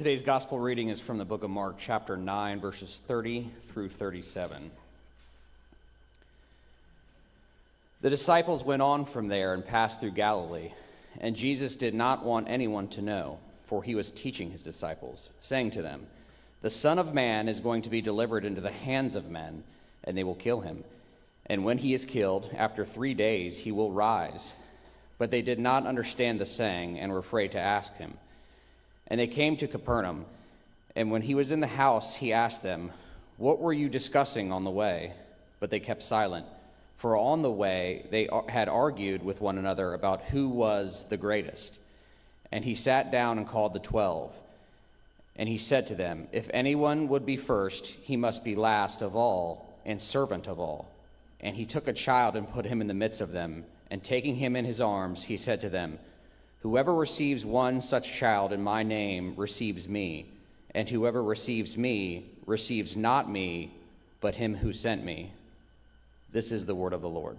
Today's gospel reading is from the book of Mark, chapter 9, verses 30 through 37. The disciples went on from there and passed through Galilee, and Jesus did not want anyone to know, for he was teaching his disciples, saying to them, "The Son of Man is going to be delivered into the hands of men, and they will kill him. And when he is killed, after 3 days he will rise." But they did not understand the saying and were afraid to ask him. And they came to Capernaum, and when he was in the house, he asked them, "What were you discussing on the way?" But they kept silent, for on the way they had argued with one another about who was the greatest. And he sat down and called the 12. And he said to them, "If anyone would be first, he must be last of all and servant of all." And he took a child and put him in the midst of them, and taking him in his arms, he said to them, "Whoever receives one such child in my name receives me, and whoever receives me receives not me, but him who sent me." This is the word of the Lord.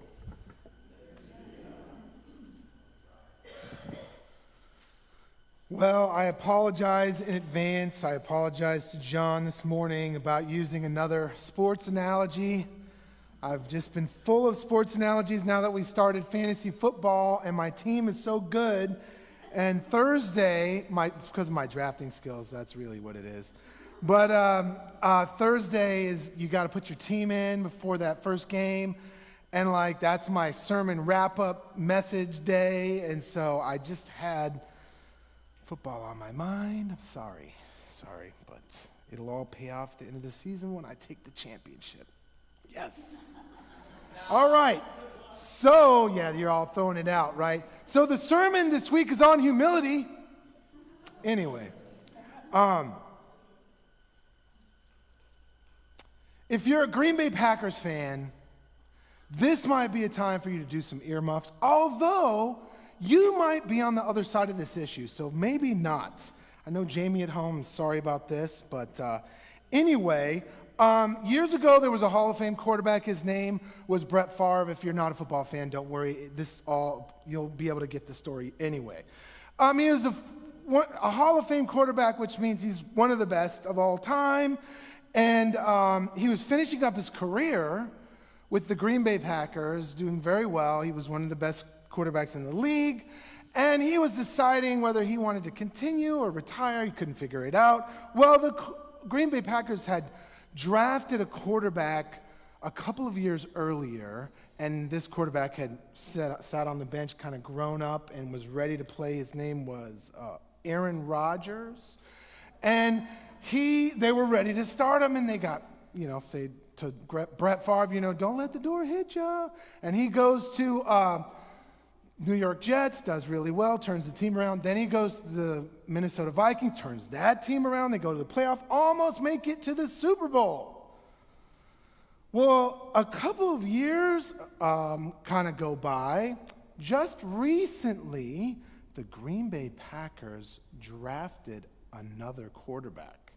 Well, I apologize in advance. I apologize to John this morning about using another sports analogy. I've just been full of sports analogies now that we started fantasy football, and my team is so good. And Thursday, it's because of my drafting skills, that's really what it is. But Thursday is you got to put your team in before that first game. And that's my sermon wrap-up message day. And so I just had football on my mind. I'm sorry, but it'll all pay off at the end of the season when I take the championship. Yes. All right. So, yeah, you're all throwing it out, right? So the sermon this week is on humility. Anyway, if you're a Green Bay Packers fan, this might be a time for you to do some earmuffs, although you might be on the other side of this issue, so maybe not. I know Jamie at home is sorry about this, but anyway, years ago, there was a Hall of Fame quarterback. His name was Brett Favre. If you're not a football fan, don't worry. You'll be able to get the story anyway. He was a Hall of Fame quarterback, which means he's one of the best of all time. And he was finishing up his career with the Green Bay Packers, doing very well. He was one of the best quarterbacks in the league. And he was deciding whether he wanted to continue or retire. He couldn't figure it out. Well, the Green Bay Packers had drafted a quarterback a couple of years earlier, and this quarterback had sat on the bench, kind of grown up, and was ready to play. His name was Aaron Rodgers. And they were ready to start him, and they got, say to Brett Favre, don't let the door hit you. And he goes to New York Jets, does really well, turns the team around. Then he goes to the Minnesota Vikings, turns that team around. They go to the playoff, almost make it to the Super Bowl. Well, a couple of years kind of go by. Just recently, the Green Bay Packers drafted another quarterback.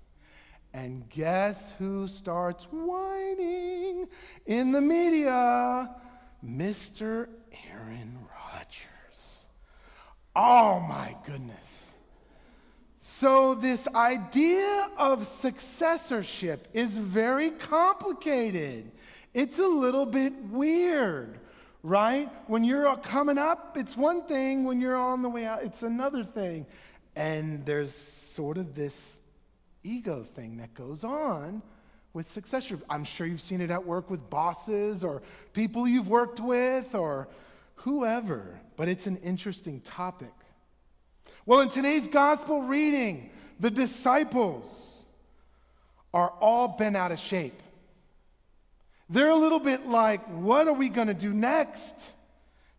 And guess who starts whining in the media? Mr. Aaron Rodgers. Oh my goodness. So this idea of successorship is very complicated. It's a little bit weird, right? When you're coming up, it's one thing. When you're on the way out, it's another thing. And there's sort of this ego thing that goes on with successorship. I'm sure you've seen it at work with bosses or people you've worked with or whoever, but it's an interesting topic. Well, in today's gospel reading, the disciples are all bent out of shape. They're a little bit like, what are we going to do next?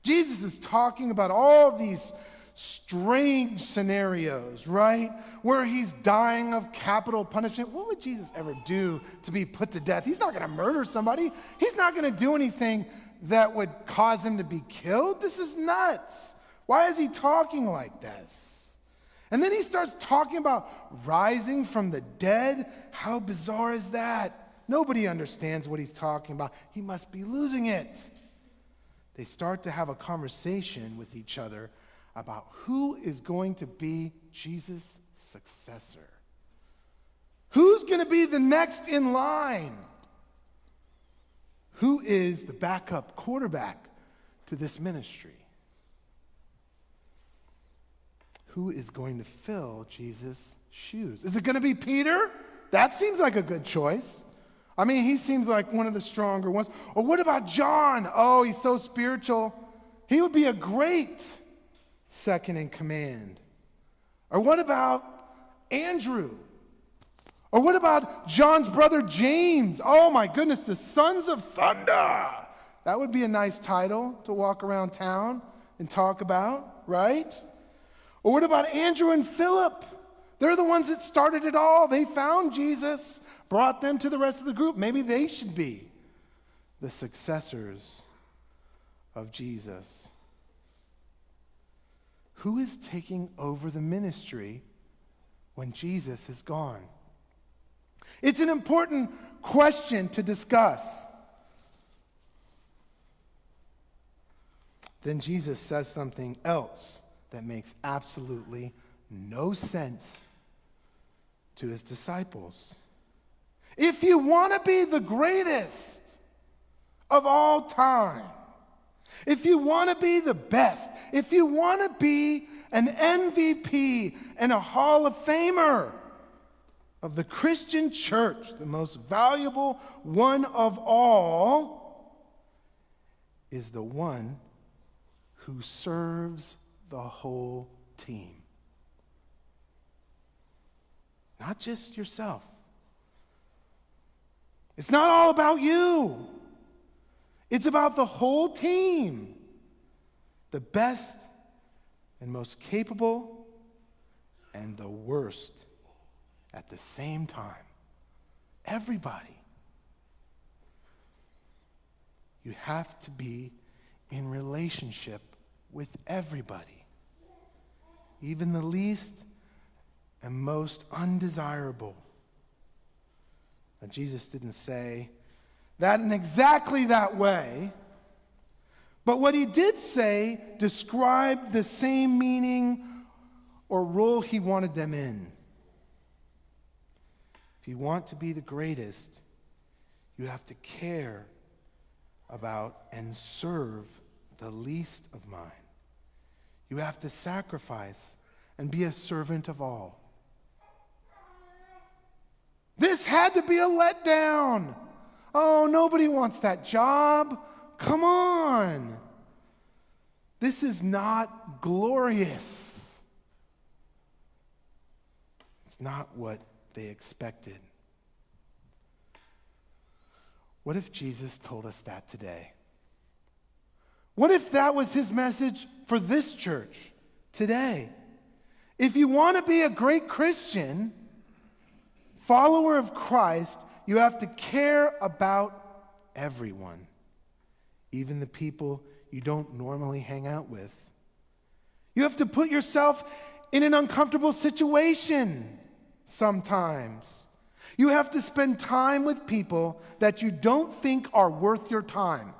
Jesus is talking about all these strange scenarios, right? Where he's dying of capital punishment. What would Jesus ever do to be put to death? He's not going to murder somebody. He's not going to do anything that would cause him to be killed. This is nuts. Why is he talking like this? And then he starts talking about rising from the dead. How bizarre is that? Nobody understands what he's talking about. He must be losing it. They start to have a conversation with each other about who is going to be Jesus' successor. Who's going to be the next in line? Who is the backup quarterback to this ministry? Who is going to fill Jesus' shoes? Is it going to be Peter? That seems like a good choice. I mean, he seems like one of the stronger ones. Or what about John? Oh, he's so spiritual. He would be a great second in command. Or what about Andrew? Or what about John's brother James? Oh my goodness, the Sons of Thunder. That would be a nice title to walk around town and talk about, right? Or what about Andrew and Philip? They're the ones that started it all. They found Jesus, brought them to the rest of the group. Maybe they should be the successors of Jesus. Who is taking over the ministry when Jesus is gone? It's an important question to discuss. Then Jesus says something else that makes absolutely no sense to his disciples. If you want to be the greatest of all time, if you want to be the best, if you want to be an MVP and a Hall of Famer of the Christian church, the most valuable one of all is the one who serves the whole team. Not just yourself. It's not all about you. It's about the whole team. The best and most capable and the worst at the same time. Everybody. You have to be in relationship with everybody. Even the least and most undesirable. Now, Jesus didn't say that in exactly that way, but what he did say described the same meaning or role he wanted them in. If you want to be the greatest, you have to care about and serve the least of mine. You have to sacrifice and be a servant of all. This had to be a letdown. Oh, nobody wants that job. Come on. This is not glorious. It's not what they expected. What if Jesus told us that today? What if that was his message for this church today? If you want to be a great Christian, follower of Christ, you have to care about everyone, even the people you don't normally hang out with. You have to put yourself in an uncomfortable situation sometimes. You have to spend time with people that you don't think are worth your time.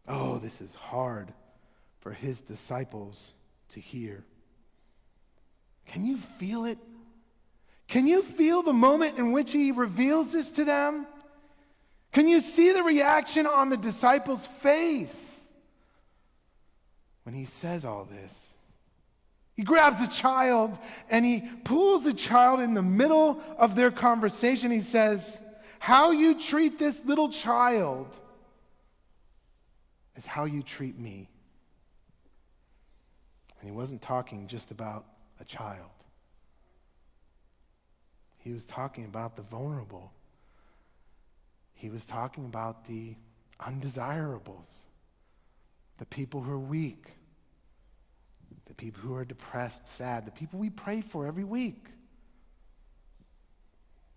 Oh, this is hard for his disciples to hear. Can you feel it? Can you feel the moment in which he reveals this to them? Can you see the reaction on the disciples' face when he says all this? He grabs a child and he pulls the child in the middle of their conversation. He says, "How you treat this little child is how you treat me." And he wasn't talking just about a child. He was talking about the vulnerable. He was talking about the undesirables, the people who are weak, the people who are depressed, sad, the people we pray for every week.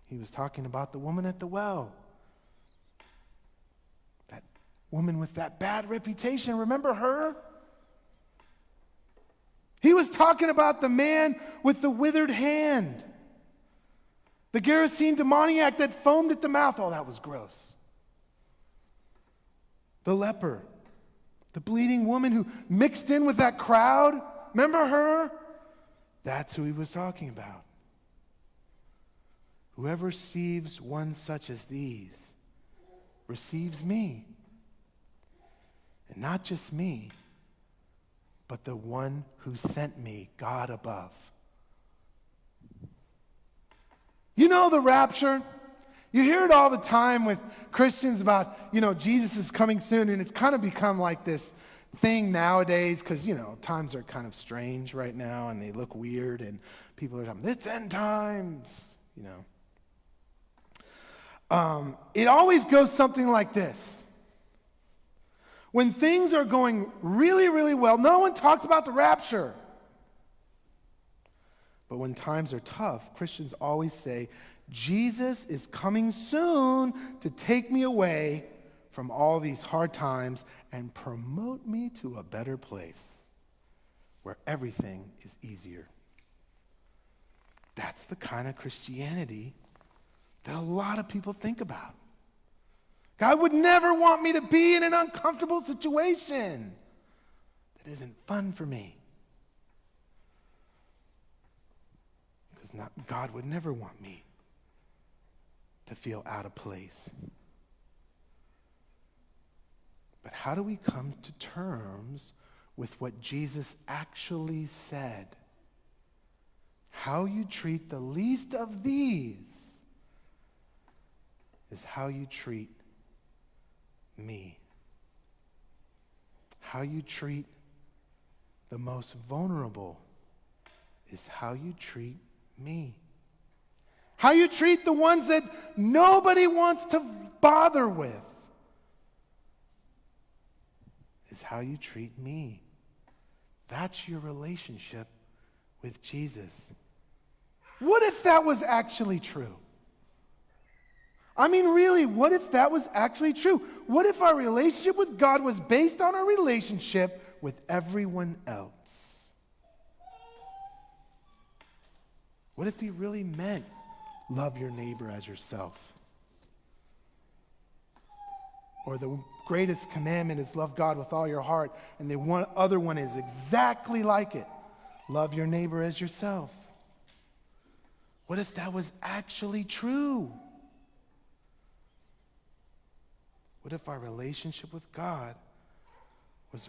He was talking about the woman at the well, that woman with that bad reputation. Remember her? He was talking about the man with the withered hand, the Gerasene demoniac that foamed at the mouth. Oh, that was gross. The leper, the bleeding woman who mixed in with that crowd. Remember her? That's who he was talking about. Whoever receives one such as these receives me. And not just me, but the one who sent me, God above. You know the rapture? You hear it all the time with Christians about, Jesus is coming soon, and it's kind of become like this thing nowadays because, times are kind of strange right now, and they look weird, and people are talking, it's end times, It always goes something like this. When things are going really, really well, no one talks about the rapture. But when times are tough, Christians always say, Jesus is coming soon to take me away from all these hard times and promote me to a better place where everything is easier. That's the kind of Christianity that a lot of people think about. God would never want me to be in an uncomfortable situation that isn't fun for me. Because God would never want me to feel out of place. But how do we come to terms with what Jesus actually said? How you treat the least of these is how you treat me. How you treat the most vulnerable is how you treat me. How you treat the ones that nobody wants to bother with is how you treat me. That's your relationship with Jesus. What if that was actually true? I mean, really, what if that was actually true? What if our relationship with God was based on our relationship with everyone else? What if he really meant love your neighbor as yourself? Or the greatest commandment is love God with all your heart, and the other one is exactly like it. Love your neighbor as yourself. What if that was actually true? What if our relationship with God was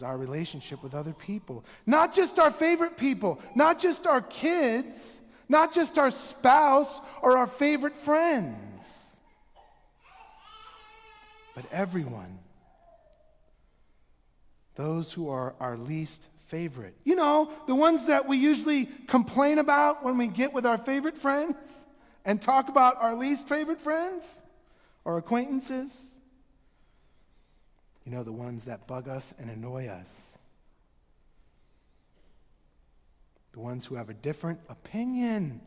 our relationship with other people? Not just our favorite people, not just our kids, not just our spouse or our favorite friends, but everyone. Those who are our least favorite. The ones that we usually complain about when we get with our favorite friends and talk about our least favorite friends or acquaintances. The ones that bug us and annoy us. The ones who have a different opinion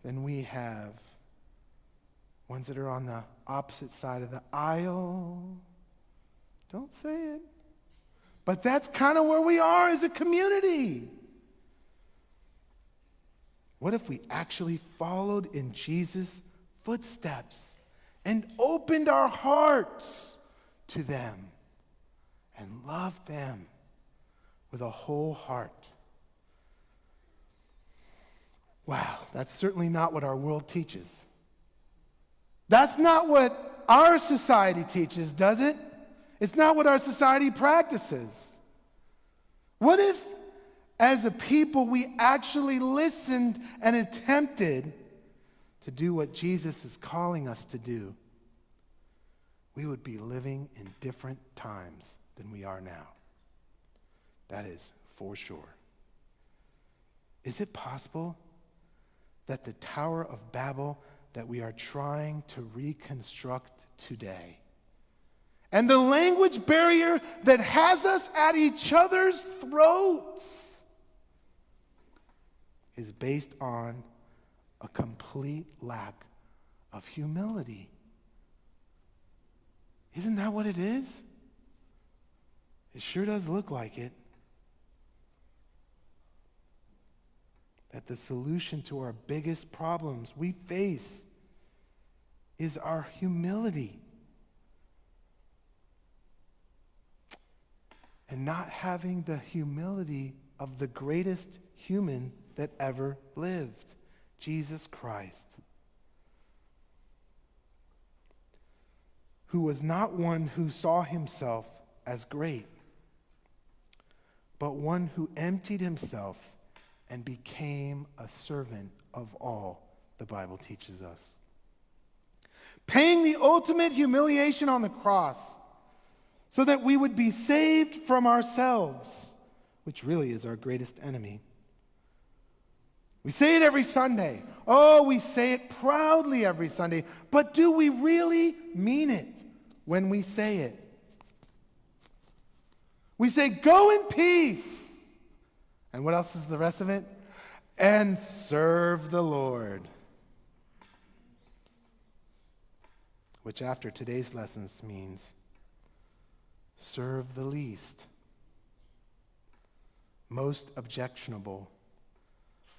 than we have. Ones that are on the opposite side of the aisle. Don't say it. But that's kind of where we are as a community. What if we actually followed in Jesus' footsteps and opened our hearts to them and loved them with a whole heart? Wow, that's certainly not what our world teaches. That's not what our society teaches, does it? It's not what our society practices. What if, as a people, we actually listened and attempted to do what Jesus is calling us to do? We would be living in different times than we are now. That is for sure. Is it possible that the Tower of Babel that we are trying to reconstruct today, and the language barrier that has us at each other's throats, is based on a complete lack of humility? Isn't that what it is? It sure does look like it. That the solution to our biggest problems we face is our humility. And not having the humility of the greatest human that ever lived, Jesus Christ, who was not one who saw himself as great, but one who emptied himself and became a servant of all, the Bible teaches us. Paying the ultimate humiliation on the cross so that we would be saved from ourselves, which really is our greatest enemy. We say it every Sunday. Oh, we say it proudly every Sunday. But do we really mean it when we say it? We say, go in peace. And what else is the rest of it? And serve the Lord. Which after today's lessons means serve the least, most objectionable,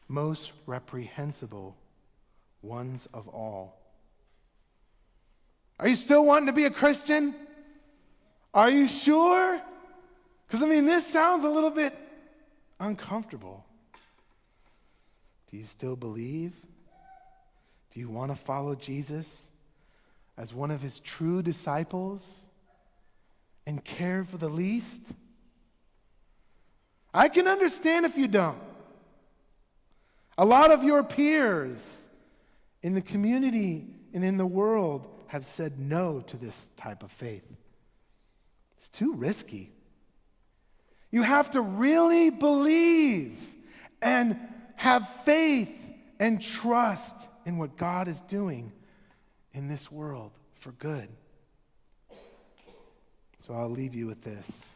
most reprehensible ones of all. Are you still wanting to be a Christian? Are you sure? Because, this sounds a little bit uncomfortable. Do you still believe? Do you want to follow Jesus as one of his true disciples and care for the least? I can understand if you don't. A lot of your peers in the community and in the world have said no to this type of faith. It's too risky. You have to really believe and have faith and trust in what God is doing in this world for good. So I'll leave you with this.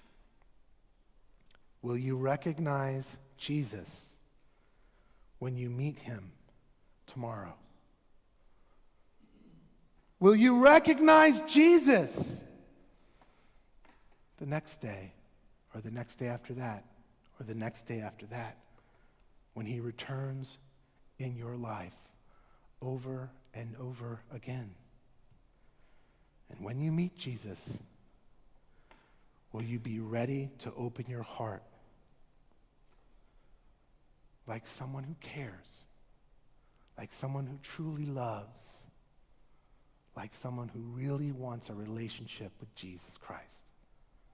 Will you recognize Jesus when you meet him tomorrow? Will you recognize Jesus the next day, or the next day after that, or the next day after that, when he returns in your life over and over again? And when you meet Jesus, will you be ready to open your heart like someone who cares, like someone who truly loves, like someone who really wants a relationship with Jesus Christ?